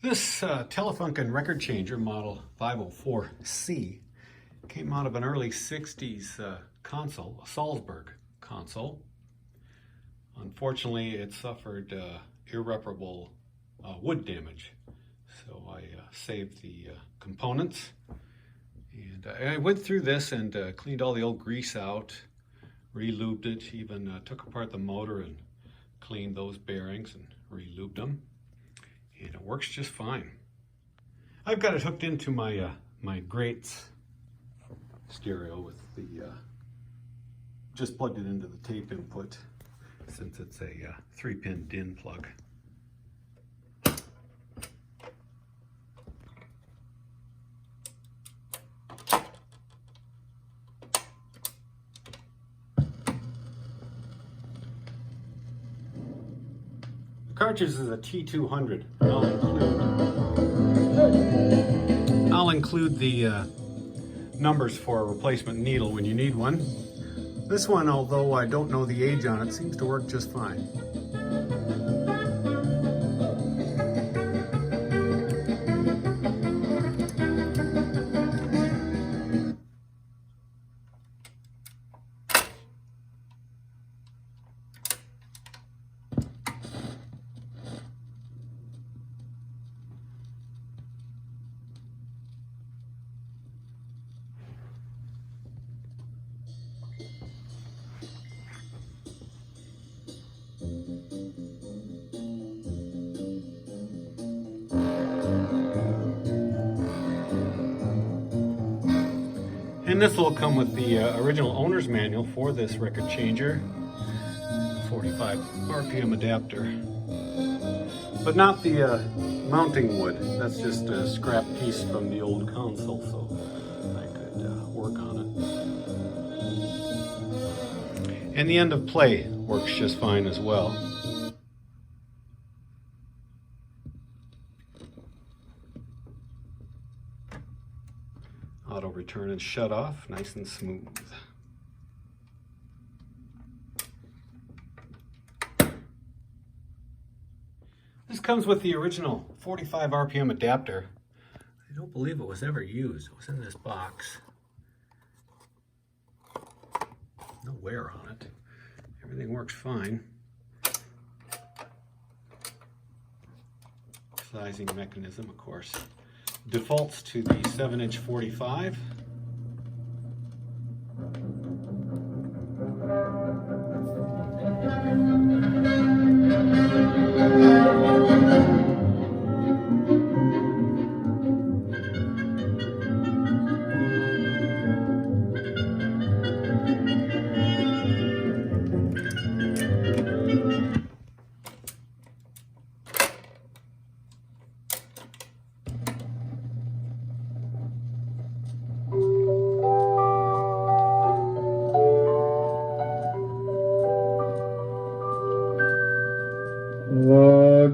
This Telefunken record changer model 504C came out of an early 60s console, a Salzburg console. Unfortunately, it suffered irreparable wood damage. So I saved the components, and I went through this and cleaned all the old grease out, re-lubed it, even took apart the motor and cleaned those bearings and re-lubed them. And it works just fine. I've got it hooked into my my Greats stereo with the just plugged it into the tape input since it's a 3-pin DIN plug. The cartridge is a T200. I'll include the numbers for a replacement needle when you need one. This one, although I don't know the age on it, seems to work just fine. And this will come with the original owner's manual for this record changer, 45 RPM adapter, but not the mounting wood. That's just a scrap piece from the old console, so I could work on it. And the end of play works just fine as well. Auto return and shut off, nice and smooth. This comes with the original 45 RPM adapter. I don't believe it was ever used. It was in this box. No wear on it. Everything works fine. Sizing mechanism, of course, defaults to the 7-inch 45. The